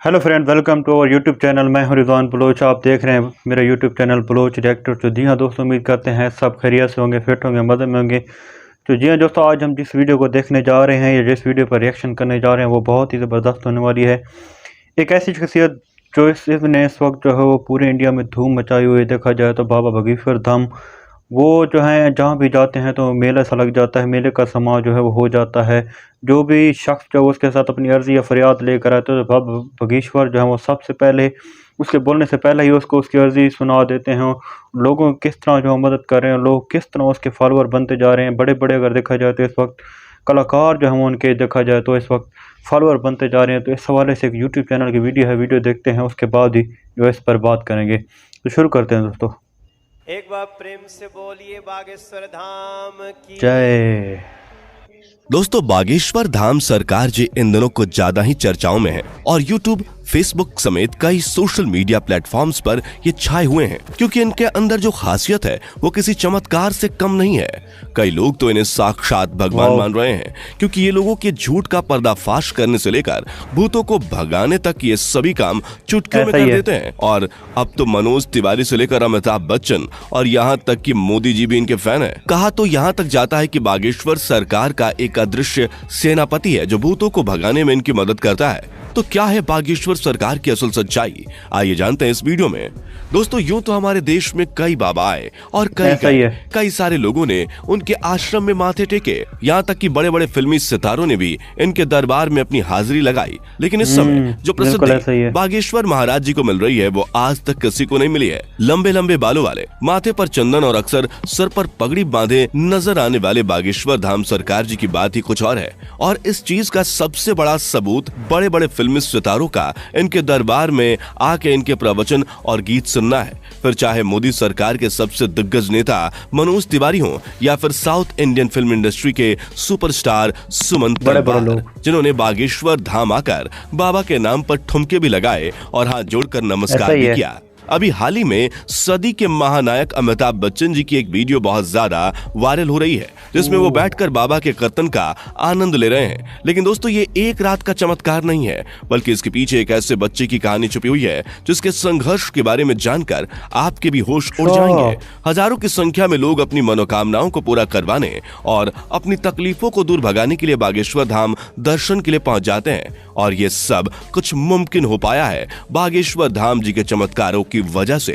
Hello friend, welcome to our YouTube channel. मैं हूं Rizwan Bloch. आप देख रहे हैं मेरा यूट्यूब चैनल बलोच रिएक्टर। तो जी हाँ दोस्तों, उम्मीद करते हैं सब खैरियत से होंगे, फिट होंगे, मज़े में होंगे। तो जी हाँ दोस्तों, आज हम जिस वीडियो को देखने जा रहे हैं या जिस वीडियो पर रिएक्शन करने जा रहे हैं वो बहुत ही ज़बरदस्त होने वाली है। एक ऐसी शख्सियत जो इसने इस वक्त जो है वो पूरे इंडिया में धूम मचाई हुई है। देखा जाए तो बाबा बागेश्वर धाम, वो जो है जहाँ भी जाते हैं तो मेला सा लग जाता है, मेले का समा जो है वो हो जाता है। जो भी शख्स जो उसके साथ अपनी अर्जी या फरियाद लेकर आते हैं तो बाबा बागेश्वर जो है वो सबसे पहले उसके बोलने से पहले ही उसको उसकी अर्जी सुना देते हैं। लोगों की किस तरह जो है मदद कर रहे हैं, लोग किस तरह उसके फॉलोअर बनते जा रहे हैं। बड़े बड़े अगर देखा जाए तो इस वक्त कलाकार जो हैं उनके देखा जाए तो इस वक्त फॉलोअर बनते जा रहे हैं। तो इस हवाले से एक यूट्यूब चैनल की वीडियो है, वीडियो देखते हैं, उसके बाद ही जो इस पर बात करेंगे। तो शुरू करते हैं दोस्तों। एक बार प्रेम से बोलिए बागेश्वर धाम की जय। दोस्तों, बागेश्वर धाम सरकार जी इन दिनों कुछ ज्यादा ही चर्चाओं में है और YouTube, फेसबुक समेत कई सोशल मीडिया प्लेटफॉर्म्स पर ये छाए हुए हैं क्योंकि इनके अंदर जो खासियत है वो किसी चमत्कार से कम नहीं है। कई लोग तो इन्हें साक्षात भगवान मान रहे हैं क्योंकि ये लोगों के झूठ का पर्दाफाश करने से लेकर भूतों को भगाने तक ये सभी काम चुटकियों में कर देते हैं। और अब तो मनोज तिवारी से लेकर अमिताभ बच्चन और यहाँ तक कि मोदी जी भी इनके फैन है। कहा तो यहाँ तक जाता है कि बागेश्वर सरकार का एक अदृश्य सेनापति है जो भूतों को भगाने में इनकी मदद करता है। तो क्या है बागेश्वर सरकार की असल सच्चाई, आइए जानते हैं इस वीडियो में। दोस्तों, यूं तो हमारे देश में कई बाबा आए और कई सारे लोगों ने उनके आश्रम में माथे टेके। यहाँ तक कि बड़े बड़े फिल्मी सितारों ने भी इनके दरबार में अपनी हाजिरी लगाई। लेकिन इस समय जो प्रसिद्धि बागेश्वर महाराज जी को मिल रही है वो आज तक किसी को नहीं मिली है। लंबे लंबे बालों वाले, माथे पर चंदन और अक्सर सर पर पगड़ी बांधे नजर आने वाले बागेश्वर धाम सरकार जी की बात ही कुछ और है। और इस चीज का सबसे बड़ा सबूत बड़े बड़े फिल्मी सितारों का इनके दरबार में आके इनके प्रवचन और गीत सुनना है। फिर चाहे मोदी सरकार के सबसे दिग्गज नेता मनोज तिवारी हो या फिर साउथ इंडियन फिल्म इंडस्ट्री के सुपरस्टार सुमंत तलवार, जिन्होंने बागेश्वर धाम आकर बाबा के नाम पर ठुमके भी लगाए और हाथ जोड़कर नमस्कार भी किया। अभी हाल ही में सदी के महानायक अमिताभ बच्चन जी की एक वीडियो बहुत ज्यादा वायरल हो रही है जिसमें वो बैठकर बाबा के कीर्तन का आनंद ले रहे हैं। लेकिन दोस्तों, ये एक रात का चमत्कार नहीं है, बल्कि इसके पीछे एक ऐसे बच्चे की कहानी छुपी हुई है जिसके संघर्ष के बारे में जानकर आपके भी होश उड़ जाएंगे। हजारों की संख्या में लोग अपनी मनोकामनाओं को पूरा करवाने और अपनी तकलीफों को दूर भगाने के लिए बागेश्वर धाम दर्शन के लिए पहुंच जाते हैं। और ये सब कुछ मुमकिन हो पाया है बागेश्वर धाम जी के चमत्कारों की वजह से।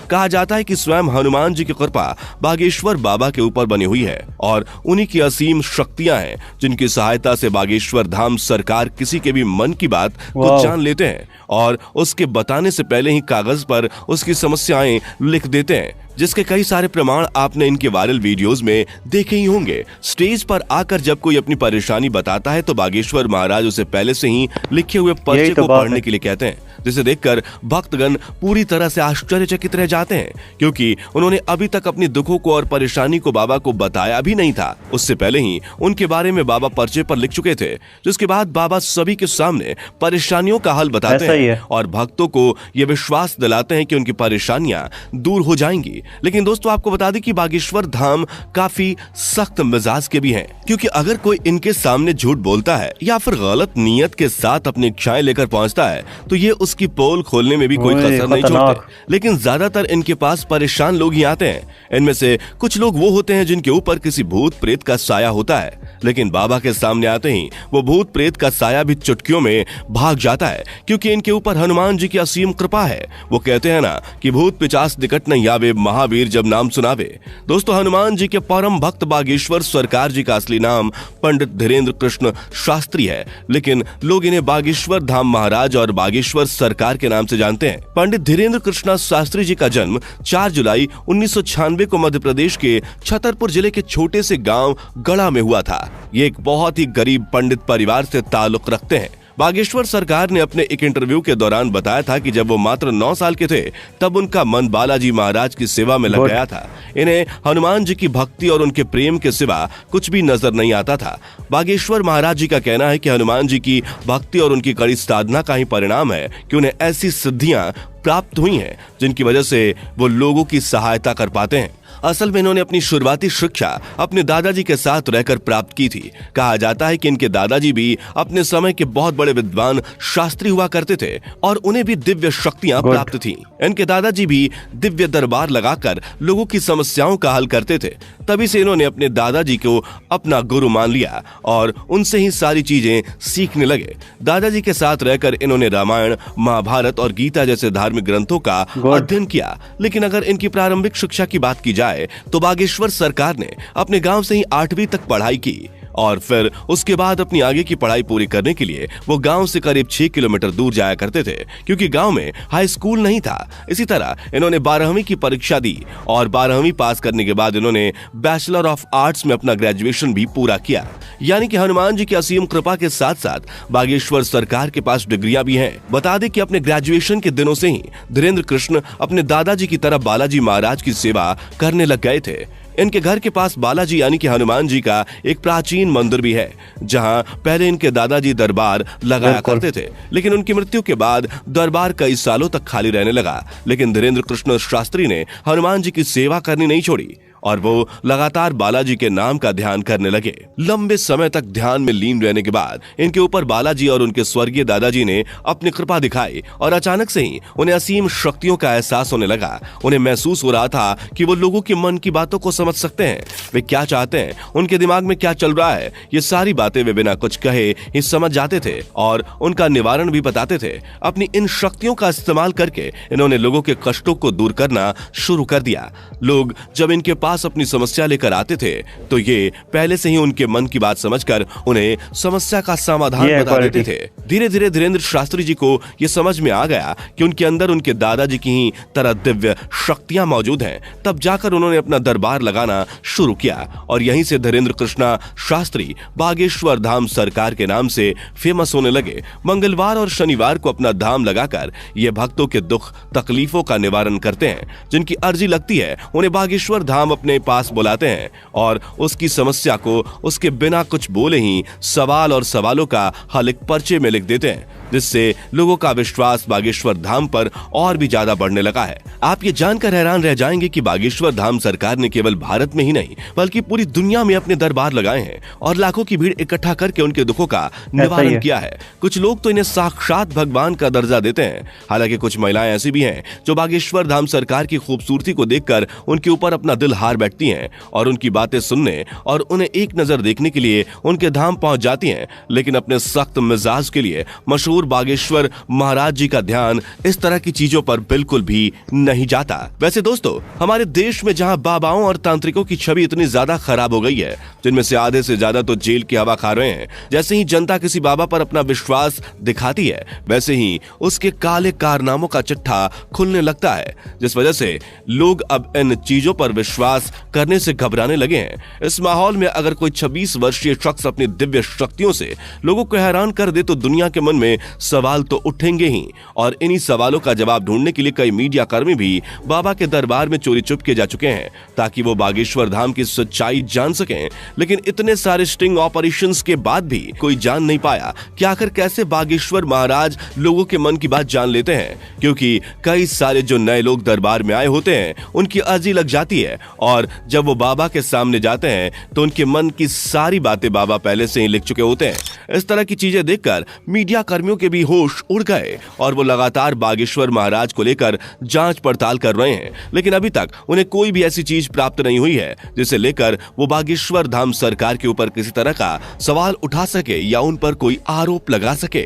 कहा जाता है कि स्वयं हनुमान जी की कृपा बागेश्वर बाबा के ऊपर बनी हुई है और उन्हीं की असीम शक्तियां हैं जिनकी सहायता से बागेश्वर धाम सरकार किसी के भी मन की बात को जान लेते हैं और उसके बताने से पहले ही कागज पर उसकी समस्याएं लिख देते हैं, जिसके कई सारे प्रमाण आपने इनके वायरल वीडियोस में देखे ही होंगे। स्टेज पर आकर जब कोई अपनी परेशानी बताता है तो बागेश्वर महाराज उसे पहले से ही लिखे हुए पर्चे को पढ़ने के लिए कहते हैं, जिसे देखकर भक्तगण पूरी तरह से आश्चर्यचकित रह जाते हैं क्योंकि उन्होंने अभी तक अपनी दुखों को और परेशानी को बाबा को बताया भी नहीं था। उससे पहले ही उनके बारे में बाबा पर्चे पर लिख चुके थे, जिसके बाद बाबा सभी के सामने परेशानियों का हल बताते हैं और भक्तों को ये विश्वास दिलाते हैं कि उनकी परेशानियां दूर हो जाएंगी। लेकिन दोस्तों, आपको बता दें कि बागेश्वर धाम काफी सख्त मिजाज के भी हैं, क्योंकि अगर कोई इनके सामने झूठ बोलता है या फिर गलत नियत के साथ अपनी इच्छाएं लेकर पहुंचता है तो ये उसकी पोल खोलने में भी कोई कसर नहीं छोड़ते। लेकिन ज्यादातर इनके पास परेशान लोग ही आते हैं। इनमें से कुछ लोग वो होते हैं जिनके ऊपर किसी भूत प्रेत का साया होता है, लेकिन बाबा के सामने आते ही वो भूत प्रेत का साया भी चुटकियों में भाग जाता है क्योंकि इनके ऊपर हनुमान जी की असीम कृपा है। वो कहते हैं ना कि भूत पिचास निकट नहीं आवे, महावीर जब नाम सुनावे। दोस्तों, हनुमान जी के परम भक्त बागेश्वर सरकार जी का असली नाम पंडित धीरेन्द्र कृष्ण शास्त्री है, लेकिन लोग इन्हें बागेश्वर धाम महाराज और बागेश्वर सरकार के नाम से जानते हैं। पंडित धीरेन्द्र कृष्ण शास्त्री जी का जन्म 4 जुलाई 1996 को मध्य प्रदेश के छतरपुर जिले के छोटे से गांव गढ़ा में हुआ था। ये एक बहुत ही गरीब पंडित परिवार से ताल्लुक रखते हैं। बागेश्वर सरकार ने अपने एक इंटरव्यू के दौरान बताया था कि जब वो मात्र 9 साल के थे तब उनका मन बालाजी महाराज की सेवा में लग गया था। इन्हें हनुमान जी की भक्ति और उनके प्रेम के सिवा कुछ भी नजर नहीं आता था। बागेश्वर महाराज जी का कहना है कि हनुमान जी की भक्ति और उनकी कड़ी साधना का ही परिणाम है कि उन्हें ऐसी सिद्धियां प्राप्त हुई हैं जिनकी वजह से वो लोगों की सहायता कर पाते हैं। असल में इन्होंने अपनी शुरुआती शिक्षा अपने दादाजी के साथ रहकर प्राप्त की थी। कहा जाता है कि इनके दादाजी भी अपने समय के बहुत बड़े विद्वान शास्त्री हुआ करते थे और उन्हें भी दिव्य शक्तियां प्राप्त थीं। इनके दादाजी भी दिव्य दरबार लगाकर लोगों की समस्याओं का हल करते थे। तभी से इन्होंने अपने दादाजी को अपना गुरु मान लिया और उनसे ही सारी चीजें सीखने लगे। दादाजी के साथ रहकर इन्होंने रामायण, महाभारत और गीता जैसे धार्मिक ग्रंथों का अध्ययन किया। लेकिन अगर इनकी प्रारंभिक शिक्षा की बात की जाए तो बागेश्वर सरकार ने अपने गांव से ही 8वीं तक पढ़ाई की और फिर उसके बाद अपनी आगे की पढ़ाई पूरी करने के लिए वो गांव से करीब 6 किलोमीटर दूर जाया करते थे, क्योंकि गांव में हाई स्कूल नहीं था। इसी तरह इन्होंने 12वीं की परीक्षा दी और 12वीं पास करने के बाद इन्होंने बैचलर ऑफ आर्ट्स में अपना ग्रेजुएशन भी पूरा किया। यानी कि हनुमान जी की असीम कृपा के साथ साथ बागेश्वर सरकार के पास डिग्रियां भी हैं। बता दें कि अपने ग्रेजुएशन के दिनों से ही धीरेन्द्र कृष्ण अपने दादाजी की तरह बालाजी महाराज की सेवा करने लग गए थे। इनके घर के पास बालाजी यानी कि हनुमान जी का एक प्राचीन मंदिर भी है, जहां पहले इनके दादाजी दरबार लगाया करते थे। लेकिन उनकी मृत्यु के बाद दरबार कई सालों तक खाली रहने लगा। लेकिन धीरेन्द्र कृष्ण शास्त्री ने हनुमान जी की सेवा करनी नहीं छोड़ी और वो लगातार बालाजी के नाम का ध्यान करने लगे। लंबे समय तक ध्यान में लीन रहने के बाद इनके ऊपर बालाजी और उनके स्वर्गीय दादाजी ने अपनी कृपा दिखाई और अचानक से ही उन्हें असीम शक्तियों का एहसास होने लगा। उन्हें महसूस हो रहा था कि वो लोगों के मन की बातों को समझ सकते हैं, वे क्या चाहते हैं, उनके दिमाग में क्या चल रहा है। ये सारी बातें वे बिना कुछ कहे ही समझ जाते थे और उनका निवारण भी बताते थे। अपनी इन शक्तियों का इस्तेमाल करके इन्होंने लोगों के कष्टों को दूर करना शुरू कर दिया। लोग जब इनके पास अपनी समस्या लेकर आते थे तो ये पहले से ही उनके मन की बात समझकर उन्हें समस्या का समाधान बता देते थे। धीरे धीरे धीरेन्द्र शास्त्री जी को ये समझ में आ गया कि उनके अंदर उनके दादाजी की ही तरह दिव्य शक्तियां मौजूद हैं। तब जाकर उन्होंने अपना दरबार लगाना शुरू किया और यहीं से धीरेन्द्र कृष्णा शास्त्री बागेश्वर धाम सरकार के नाम से फेमस होने लगे। मंगलवार और शनिवार को अपना धाम लगाकर ये भक्तों के दुख तकलीफों का निवारण करते हैं। जिनकी अर्जी लगती है उन्हें बागेश्वर धाम अपने पास बुलाते हैं और उसकी समस्या को उसके बिना कुछ बोले ही सवाल और सवालों का हल एक पर्चे में लिख देते हैं, जिससे लोगों का विश्वास बागेश्वर धाम पर और भी ज्यादा बढ़ने लगा है। आप ये जानकर हैरान रह जाएंगे कि बागेश्वर धाम सरकार ने केवल भारत में ही नहीं बल्कि पूरी दुनिया में अपने दरबार लगाए हैं और लाखों की भीड़ इकट्ठा करके उनके दुखों का निवारण किया है। कुछ लोग तो इन्हें साक्षात भगवान का दर्जा देते हैं। हालांकि कुछ महिलाएं ऐसी भी हैं जो बागेश्वर धाम सरकार की खूबसूरती को देखकर उनके ऊपर अपना दिल हार बैठती हैं और उनकी बातें सुनने और उन्हें एक नजर देखने के लिए उनके धाम पहुंच जाती हैं। लेकिन अपने सख्त मिजाज के लिए मशहूर बागेश्वर महाराज जी का ध्यान इस तरह की चीजों पर बिल्कुल भी नहीं जाता। वैसे दोस्तों, हमारे देश में जहां बाबाओं और तांत्रिकों की छवि इतनी ज्यादा खराब हो गई है, जिनमें से आधे से ज्यादा तो जेल की हवा खा रहे हैं, जैसे ही जनता किसी बाबा पर अपना विश्वास दिखाती है वैसे ही उसके काले कारनामों का चिट्ठा खुलने लगता है, जिस वजह से लोग अब इन चीजों पर विश्वास करने से घबराने लगे हैं। इस माहौल में अगर कोई 26 वर्षीय शख्स अपनी दिव्य शक्तियों से लोगों को हैरान कर दे तो दुनिया के मन में सवाल तो उठेंगे ही और इन्हीं सवालों का जवाब ढूंढने के लिए कई मीडिया कर्मी भी बाबा के दरबार में चोरी चुपके जा चुके हैं ताकि वो बागेश्वर धाम की सच्चाई जान सकें। लेकिन इतने सारे स्टिंग ऑपरेशंस के बाद भी कोई जान नहीं पाया कि आखिर कैसे बागेश्वर महाराज लोगों के मन की बात जान लेते हैं, क्योंकि कई सारे जो नए लोग दरबार में आए होते हैं उनकी अर्जी लग जाती है और जब वो बाबा के सामने जाते हैं तो उनके मन की सारी बातें बाबा पहले से ही लिख चुके होते हैं। इस तरह की चीजें देखकर मीडिया कर्मियों के भी होश उड़ गए और वो लगातार बागेश्वर महाराज को लेकर जांच पड़ताल कर रहे हैं। लेकिन अभी तक उन्हें कोई भी ऐसी चीज प्राप्त नहीं हुई है जिसे लेकर वो बागेश्वर धाम सरकार के ऊपर किसी तरह का सवाल उठा सके या उन पर कोई आरोप लगा सके।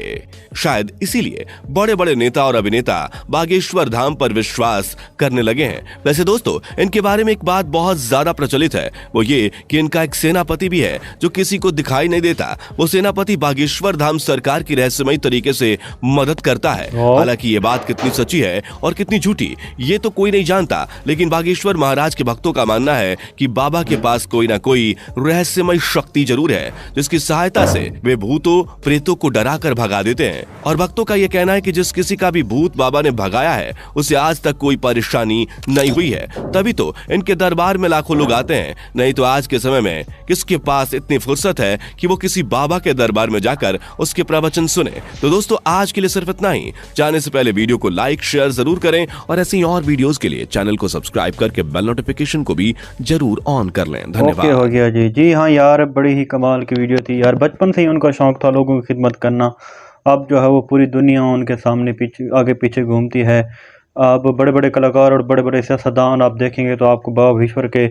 शायद इसीलिए बड़े बड़े नेता और अभिनेता बागेश्वर धाम पर विश्वास करने लगे हैं। वैसे दोस्तों, इनके बारे में एक बात बहुत ज्यादा प्रचलित है, वो ये कि इनका एक सेनापति भी है जो किसी को दिखाई नहीं देता। वो सेनापति बागेश्वर धाम सरकार की रहस्यमयी तरीके से मदद करता है। हालांकि ये बात कितनी सच्ची है और कितनी झूठी ये तो कोई नहीं जानता, लेकिन बागेश्वर महाराज के भक्तों का मानना है कि बाबा के पास कोई ना कोई रहस्यमय शक्ति जरूर है जिसकी सहायता से वे भूतों प्रेतों को डरा कर भगा देते हैं। और भक्तों का यह कहना है कि जिस किसी का भी भूत बाबा ने भगाया है उसे आज तक कोई परेशानी नहीं हुई है। तभी तो इनके दरबार में लाखों लोग आते हैं, नहीं तो आज के समय में किसके पास इतनी फुर्सत है कि वो किसी बाबा के दरबार में जाकर उसके प्रवचन सुने। तो तो दोस्तों आज के लिए सिर्फ इतना ही। जाने से पहले वीडियो को लाइक शेयर जरूर करें और ऐसी और वीडियोस के लिए चैनल को सब्सक्राइब करके बेल नोटिफिकेशन को भी जरूर ऑन कर लें। धन्यवाद। ओके, हो गया जी। जी हाँ यार, बड़ी ही कमाल की वीडियो थी यार। बचपन से ही उनका शौक था लोगों की खिदमत करना। अब जो है वो पूरी दुनिया उनके सामने पीछे आगे पीछे घूमती है। अब बड़े बड़े कलाकार और बड़े बड़े सियासतदान आप देखेंगे तो आपको बाबा भीश्वर के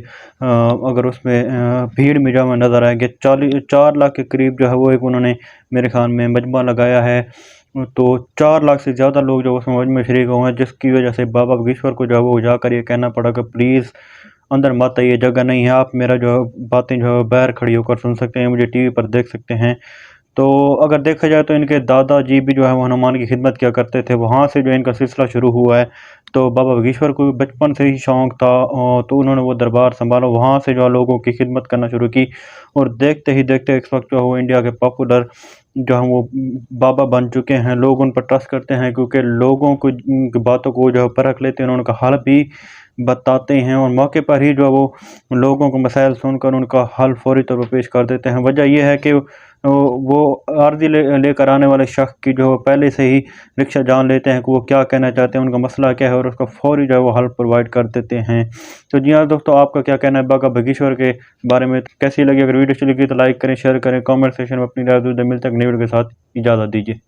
अगर उसमें भीड़ में जो नज़र आएंगे। 4 लाख के करीब जो है वो एक उन्होंने मेरे ख्याल में मजमा लगाया है। तो 4 लाख से ज़्यादा लोग जो उस मौज में शरीक हुए हैं, जिसकी वजह से बाबा बागेश्वर को जो है वो जाकर ये कहना पड़ा कि प्लीज़ अंदर मत आइए, जगह नहीं है। आप मेरा जो है बातें जो है बाहर खड़ी होकर सुन सकते हैं, मुझे टीवी पर देख सकते हैं। तो अगर देखा जाए तो इनके दादाजी भी जो है वो हनुमान की खिदमत किया करते थे, वहाँ से जो इनका सिलसिला शुरू हुआ है। तो बाबा बागेश्वर को भी बचपन से ही शौक़ था, तो उन्होंने वो दरबार संभाला, वहाँ से जो है लोगों की खिदमत करना शुरू की। और देखते ही देखते इस वक्त जो है वो इंडिया के पॉपुलर जो हैं वो बाबा बन चुके हैं। लोग उन पर ट्रस्ट करते हैं क्योंकि लोगों को उनकी बातों को जो है परख लेते हैं, उनका हल भी बताते हैं और मौके पर ही जो है वो लोगों को मसाइल सुनकर उनका हल फौरी तौर पर पेश कर देते हैं। वजह यह है कि वो आर्जी लेकर आने वाले शख्स की जो पहले से ही रिक्शा जान लेते हैं कि वो क्या कहना चाहते हैं, उनका मसला क्या है, और उसका फौरी जो है वो हल प्रोवाइड कर देते हैं। तो जी हाँ दोस्तों, आपका क्या कहना है बाबा बागेश्वर के बारे में? कैसी लगी? अगर वीडियो अच्छी लगी तो लाइक करें, शेयर करें, कमेंट सेक्शन में अपनी राय दीजिए। मिलते हैं नई वीडियो के साथ, इजाज़त दीजिए।